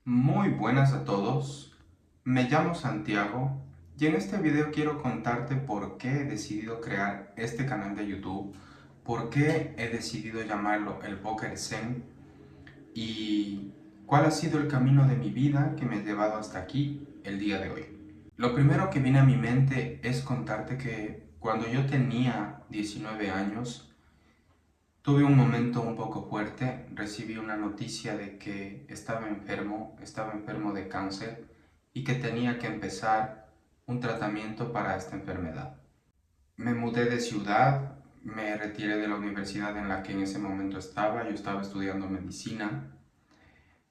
Muy buenas a todos, me llamo Santiago y en este video quiero contarte por qué he decidido crear este canal de YouTube, por qué he decidido llamarlo El Póker Zen y cuál ha sido el camino de mi vida que me ha llevado hasta aquí el día de hoy. Lo primero que viene a mi mente es contarte que cuando yo tenía 19 años, tuve un momento un poco fuerte, recibí una noticia de que estaba enfermo de cáncer y que tenía que empezar un tratamiento para esta enfermedad. Me mudé de ciudad, me retiré de la universidad en la que en ese momento estaba, yo estaba estudiando medicina,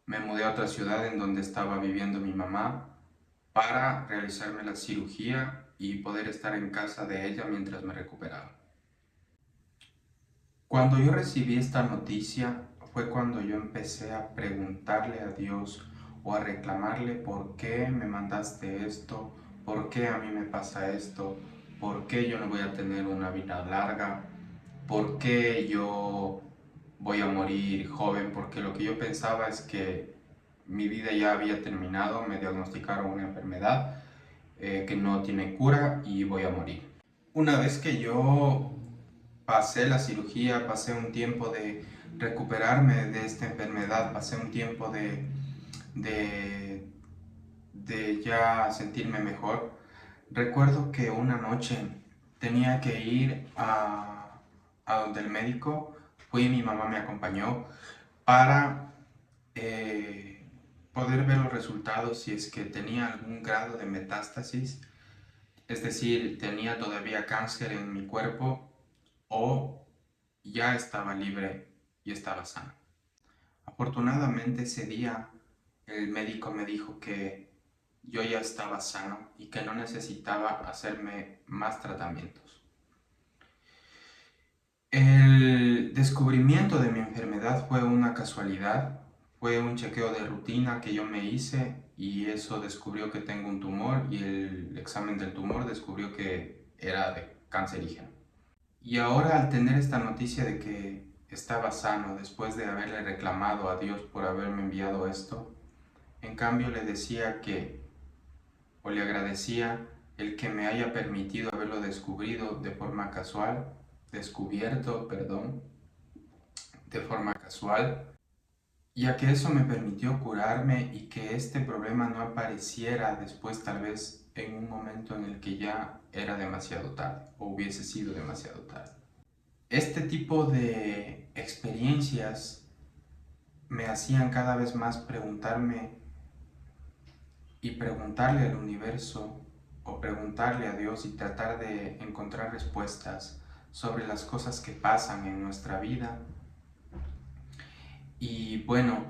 me mudé a otra ciudad en donde estaba viviendo mi mamá para realizarme la cirugía y poder estar en casa de ella mientras me recuperaba. Cuando yo recibí esta noticia fue cuando yo empecé a preguntarle a Dios o a reclamarle por qué me mandaste esto, por qué a mí me pasa esto, por qué yo no voy a tener una vida larga, por qué yo voy a morir joven, porque lo que yo pensaba es que mi vida ya había terminado, me diagnosticaron una enfermedad que no tiene cura y voy a morir. Una vez que yo pasé la cirugía, pasé un tiempo de recuperarme de esta enfermedad, pasé un tiempo de, de ya sentirme mejor. Recuerdo que una noche tenía que ir a donde el médico, fui y mi mamá me acompañó para poder ver los resultados si es que tenía algún grado de metástasis, es decir, tenía todavía cáncer en mi cuerpo o ya estaba libre y estaba sano. Afortunadamente ese día el médico me dijo que yo ya estaba sano y que no necesitaba hacerme más tratamientos. El descubrimiento de mi enfermedad fue una casualidad, fue un chequeo de rutina que yo me hice y eso descubrió que tengo un tumor y el examen del tumor descubrió que era de cancerígeno. Y ahora al tener esta noticia de que estaba sano después de haberle reclamado a Dios por haberme enviado esto, en cambio le decía que, o le agradecía el que me haya permitido haberlo descubierto, de forma casual, ya que eso me permitió curarme y que este problema no apareciera después tal vez en un momento en el que ya era demasiado tarde o hubiese sido demasiado tarde. Este tipo de experiencias me hacían cada vez más preguntarme y preguntarle al universo o preguntarle a Dios y tratar de encontrar respuestas sobre las cosas que pasan en nuestra vida. Y bueno,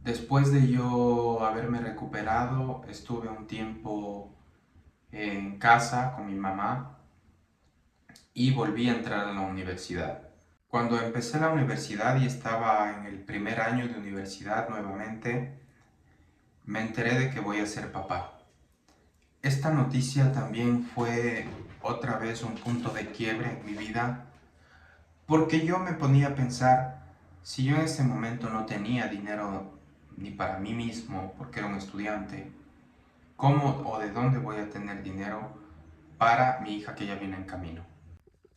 después de yo haberme recuperado, estuve un tiempo en casa con mi mamá y volví a entrar a la universidad. Cuando empecé la universidad y estaba en el primer año de universidad nuevamente, me enteré de que voy a ser papá. Esta noticia también fue otra vez un punto de quiebre en mi vida, porque yo me ponía a pensar, si yo en ese momento no tenía dinero ni para mí mismo, porque era un estudiante, ¿cómo o de dónde voy a tener dinero para mi hija que ya viene en camino?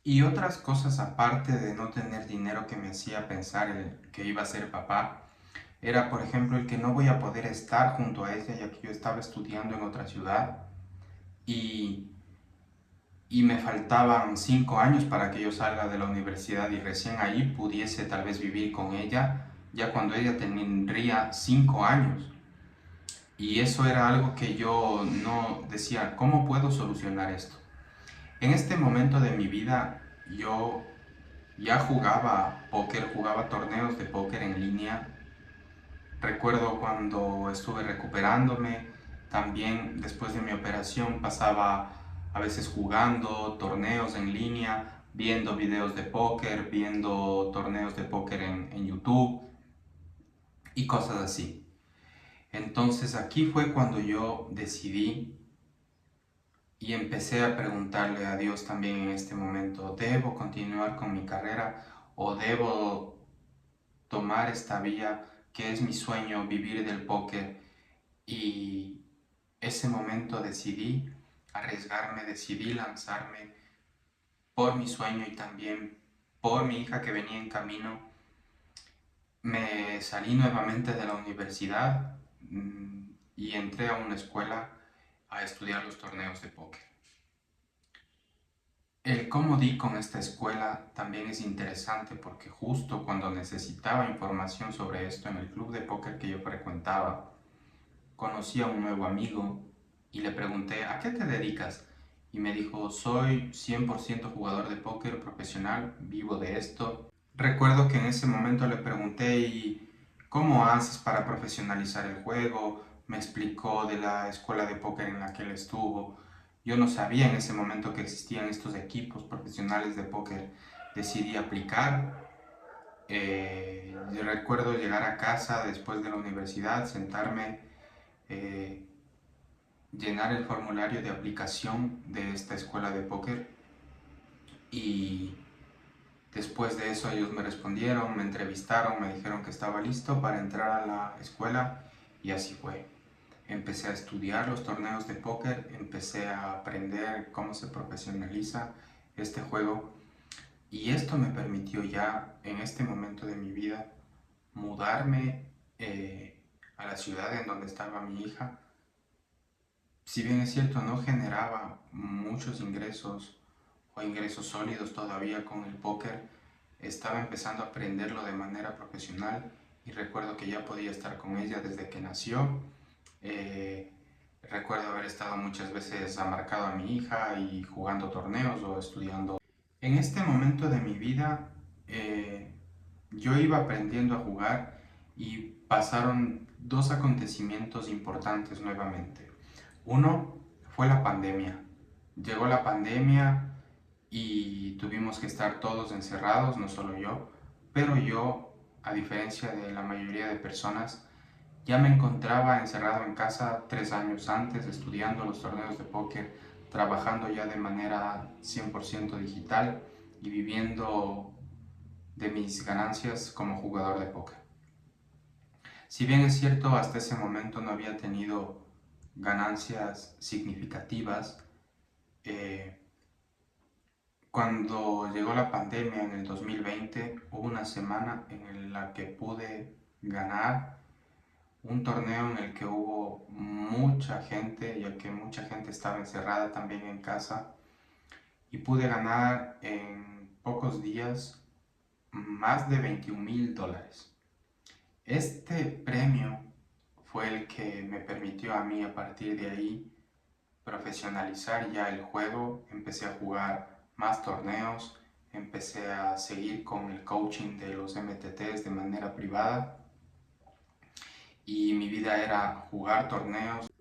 Y otras cosas aparte de no tener dinero que me hacía pensar que iba a ser papá, era por ejemplo el que no voy a poder estar junto a ella ya que yo estaba estudiando en otra ciudad y, y me faltaban 5 años para que yo salga de la universidad y recién ahí pudiese tal vez vivir con ella ya cuando ella tendría 5 años. Y eso era algo que yo no decía, ¿cómo puedo solucionar esto? En este momento de mi vida yo ya jugaba póker, jugaba torneos de póker en línea. Recuerdo cuando estuve recuperándome, también después de mi operación pasaba a veces jugando torneos en línea, viendo videos de póker, viendo torneos de póker en YouTube y cosas así. Entonces aquí fue cuando yo decidí y empecé a preguntarle a Dios también en este momento, ¿debo continuar con mi carrera o debo tomar esta vía que es mi sueño, vivir del póker y ese momento decidí arriesgarme, decidí lanzarme por mi sueño y también por mi hija que venía en camino. Me salí nuevamente de la universidad y entré a una escuela a estudiar los torneos de póker. El cómo di con esta escuela también es interesante porque justo cuando necesitaba información sobre esto en el club de póker que yo frecuentaba, conocí a un nuevo amigo y le pregunté, ¿a qué te dedicas? Y me dijo, soy 100% jugador de póker profesional, vivo de esto. Recuerdo que en ese momento le pregunté, ¿y cómo haces para profesionalizar el juego? Me explicó de la escuela de póker en la que él estuvo. Yo no sabía en ese momento que existían estos equipos profesionales de póker. Decidí aplicar. Yo recuerdo llegar a casa después de la universidad, sentarme, eh, llenar el formulario de aplicación de esta escuela de póker y después de eso ellos me respondieron, me entrevistaron, me dijeron que estaba listo para entrar a la escuela y así fue. Empecé a estudiar los torneos de póker, empecé a aprender cómo se profesionaliza este juego y esto me permitió ya en este momento de mi vida mudarme a la ciudad en donde estaba mi hija. Si bien es cierto, no generaba muchos ingresos o ingresos sólidos todavía con el póker, estaba empezando a aprenderlo de manera profesional y recuerdo que ya podía estar con ella desde que nació. Eh, Recuerdo haber estado muchas veces amarcado a mi hija y jugando torneos o estudiando. En este momento de mi vida, yo iba aprendiendo a jugar y pasaron dos acontecimientos importantes nuevamente. Uno fue la pandemia. Llegó la pandemia y tuvimos que estar todos encerrados, no solo yo, pero yo, a diferencia de la mayoría de personas, ya me encontraba encerrado en casa 3 años antes, estudiando los torneos de póker, trabajando ya de manera 100% digital y viviendo de mis ganancias como jugador de póker. Si bien es cierto, hasta ese momento no había tenido ganancias significativas, eh, cuando llegó la pandemia en el 2020, hubo una semana en la que pude ganar un torneo en el que hubo mucha gente, ya que mucha gente estaba encerrada también en casa, y pude ganar en pocos días más de $21,000. Este premio fue el que me permitió a mí a partir de ahí profesionalizar ya el juego, empecé a jugar más torneos, empecé a seguir con el coaching de los MTTs de manera privada y mi vida era jugar torneos.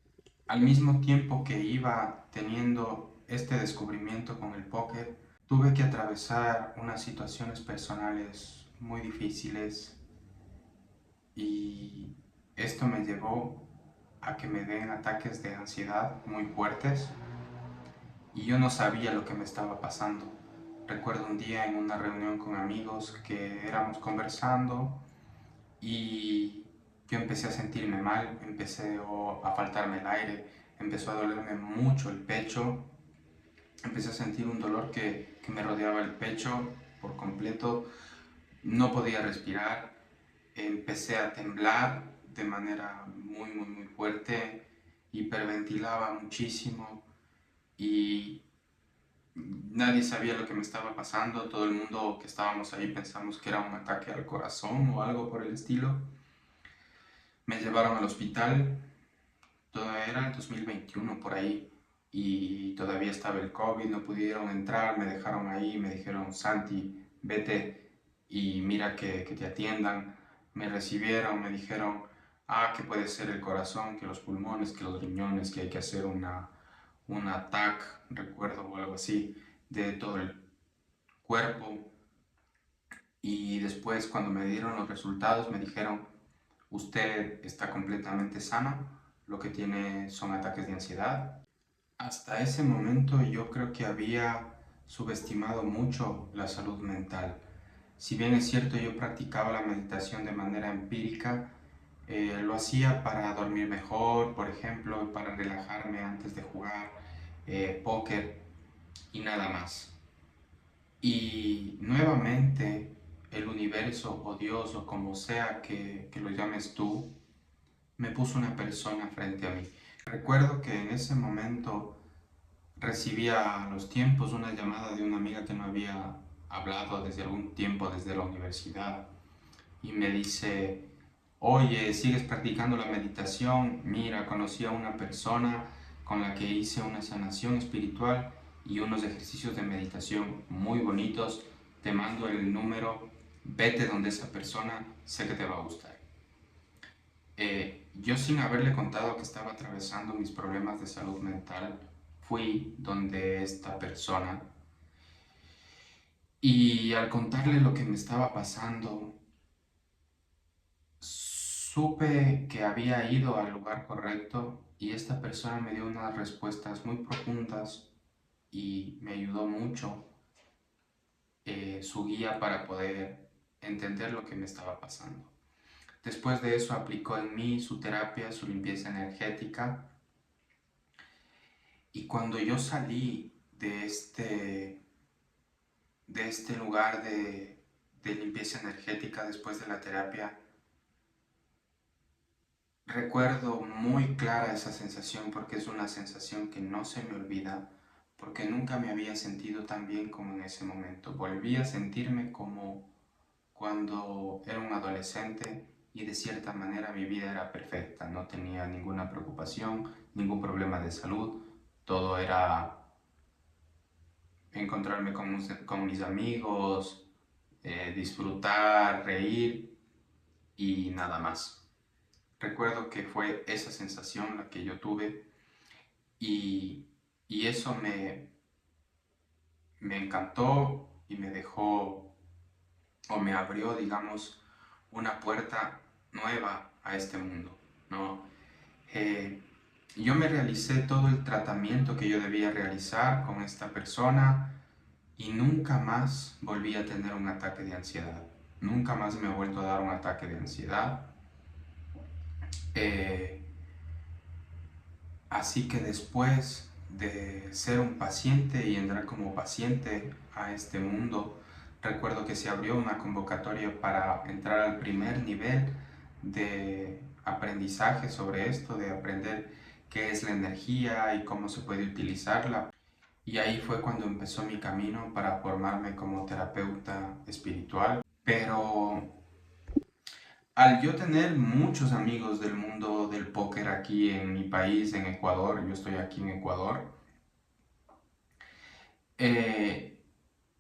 Al mismo tiempo que iba teniendo este descubrimiento con el póker, tuve que atravesar unas situaciones personales muy difíciles y esto me llevó a que me den ataques de ansiedad muy fuertes y yo no sabía lo que me estaba pasando. Recuerdo un día en una reunión con amigos que éramos conversando y yo empecé a sentirme mal, empecé a faltarme el aire, empezó a dolerme mucho el pecho, empecé a sentir un dolor que me rodeaba el pecho por completo, no podía respirar, empecé a temblar de manera muy fuerte, hiperventilaba muchísimo y nadie sabía lo que me estaba pasando, todo el mundo que estábamos ahí pensamos que era un ataque al corazón o algo por el estilo. Me llevaron al hospital, todo era el 2021 por ahí y todavía estaba el COVID, no pudieron entrar, me dejaron ahí, me dijeron, Santi, vete y mira que te atiendan. Me recibieron, me dijeron, que puede ser el corazón, que los pulmones, que los riñones, que hay que hacer un TAC, recuerdo, o algo así, de todo el cuerpo. Y después cuando me dieron los resultados me dijeron, usted está completamente sano, lo que tiene son ataques de ansiedad. Hasta ese momento yo creo que había subestimado mucho la salud mental. Si bien es cierto yo practicaba la meditación de manera empírica, Lo hacía para dormir mejor, por ejemplo, para relajarme antes de jugar póker y nada más. Y nuevamente el universo o Dios o como sea que lo llames tú, me puso una persona frente a mí. Recuerdo que en ese momento recibía a los tiempos una llamada de una amiga que no había hablado desde algún tiempo, desde la universidad, y me dice, oye, ¿sigues practicando la meditación? Mira, conocí a una persona con la que hice una sanación espiritual y unos ejercicios de meditación muy bonitos. Te mando el número, vete donde esa persona, sé que te va a gustar. Yo sin haberle contado que estaba atravesando mis problemas de salud mental, fui donde esta persona y al contarle lo que me estaba pasando, supe que había ido al lugar correcto y esta persona me dio unas respuestas muy profundas y me ayudó mucho su guía para poder entender lo que me estaba pasando. Después de eso aplicó en mí su terapia, su limpieza energética y cuando yo salí de este lugar de limpieza energética después de la terapia, recuerdo muy clara esa sensación porque es una sensación que no se me olvida, porque nunca me había sentido tan bien como en ese momento. Volví a sentirme como cuando era un adolescente y de cierta manera mi vida era perfecta, no tenía ninguna preocupación, ningún problema de salud, todo era encontrarme con mis amigos, disfrutar, reír y nada más. Recuerdo que fue esa sensación la que yo tuve y, y eso me encantó y me dejó o me abrió, digamos, una puerta nueva a este mundo, ¿no? Eh, yo me realicé todo el tratamiento que yo debía realizar con esta persona y nunca más volví a tener un ataque de ansiedad. Nunca más me ha vuelto a dar un ataque de ansiedad. Eh, Así que después de ser un paciente y entrar como paciente a este mundo, recuerdo que se abrió una convocatoria para entrar al primer nivel de aprendizaje sobre esto, de aprender qué es la energía y cómo se puede utilizarla. Y ahí fue cuando empezó mi camino para formarme como terapeuta espiritual. Pero al yo tener muchos amigos del mundo del póker aquí en mi país, en Ecuador, yo estoy aquí en Ecuador, eh,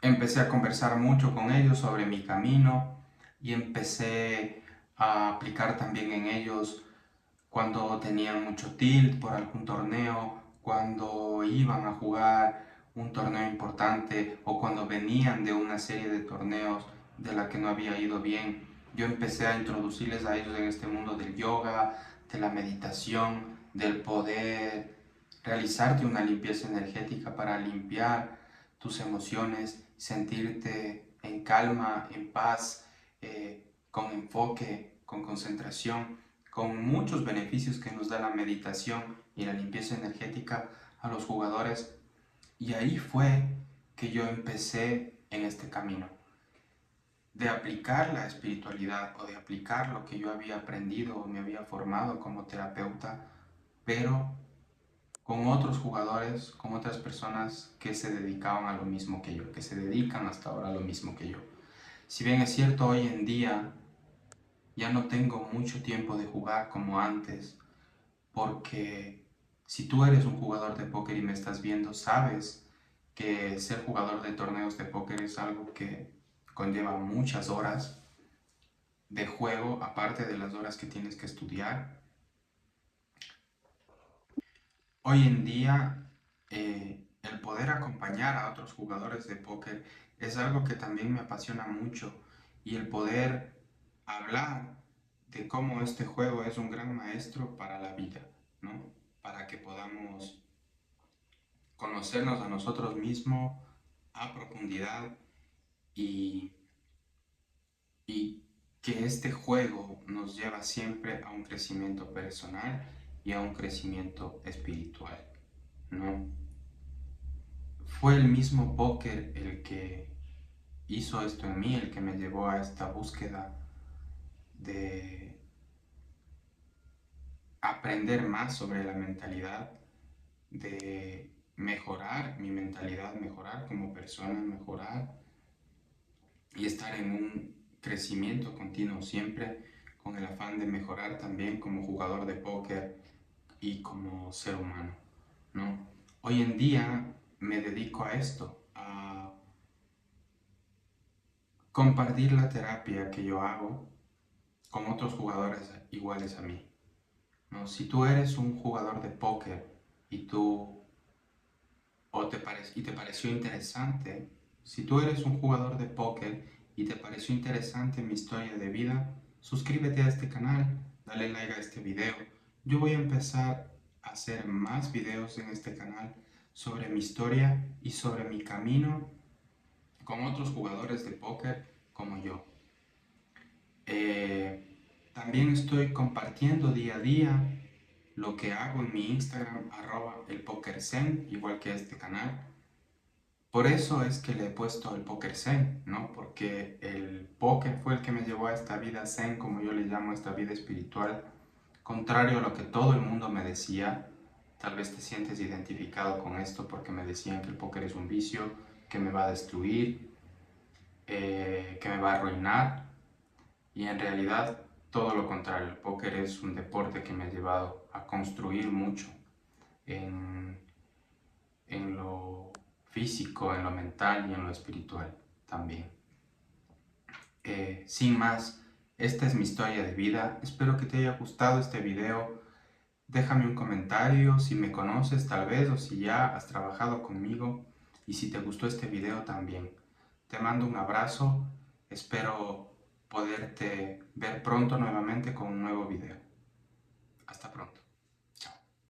empecé a conversar mucho con ellos sobre mi camino y empecé a aplicar también en ellos cuando tenían mucho tilt por algún torneo, cuando iban a jugar un torneo importante o cuando venían de una serie de torneos de la que no había ido bien. Yo empecé a introducirles a ellos en este mundo del yoga, de la meditación, del poder realizarte una limpieza energética para limpiar tus emociones, sentirte en calma, en paz, con enfoque, con concentración, con muchos beneficios que nos da la meditación y la limpieza energética a los jugadores. Y ahí fue que yo empecé en este camino de aplicar la espiritualidad o de aplicar lo que yo había aprendido o me había formado como terapeuta, pero con otros jugadores, con otras personas que se dedicaban a lo mismo que yo, que se dedican hasta ahora a lo mismo que yo. Si bien es cierto, hoy en día ya no tengo mucho tiempo de jugar como antes, porque si tú eres un jugador de póker y me estás viendo, sabes que ser jugador de torneos de póker es algo que conlleva muchas horas de juego, aparte de las horas que tienes que estudiar. Hoy en día, el poder acompañar a otros jugadores de póker es algo que también me apasiona mucho y el poder hablar de cómo este juego es un gran maestro para la vida, ¿no? Para que podamos conocernos a nosotros mismos a profundidad y, y que este juego nos lleva siempre a un crecimiento personal y a un crecimiento espiritual, ¿no? Fue el mismo póker el que hizo esto en mí, el que me llevó a esta búsqueda de aprender más sobre la mentalidad, de mejorar mi mentalidad, mejorar como persona, mejorar y estar en un crecimiento continuo siempre con el afán de mejorar también como jugador de póker y como ser humano, ¿no? Hoy en día me dedico a esto, a compartir la terapia que yo hago con otros jugadores iguales a mí, ¿no? Si tú eres un jugador de póker y te pareció interesante, si tú eres un jugador de póker y te pareció interesante mi historia de vida, suscríbete a este canal, dale like a este video. Yo voy a empezar a hacer más videos en este canal sobre mi historia y sobre mi camino con otros jugadores de póker como yo. También estoy compartiendo día a día lo que hago en mi Instagram, @elpokerzen, igual que este canal. Por eso es que le he puesto el póker zen, ¿no? Porque el póker fue el que me llevó a esta vida zen, como yo le llamo, esta vida espiritual. Contrario a lo que todo el mundo me decía, tal vez te sientes identificado con esto porque me decían que el póker es un vicio, que me va a destruir, que me va a arruinar. Y en realidad todo lo contrario, el póker es un deporte que me ha llevado a construir mucho en, en lo físico, en lo mental y en lo espiritual también. Sin más, esta es mi historia de vida. Espero que te haya gustado este video. Déjame un comentario si me conoces tal vez o si ya has trabajado conmigo y si te gustó este video también. Te mando un abrazo. Espero poderte ver pronto nuevamente con un nuevo video. Hasta pronto.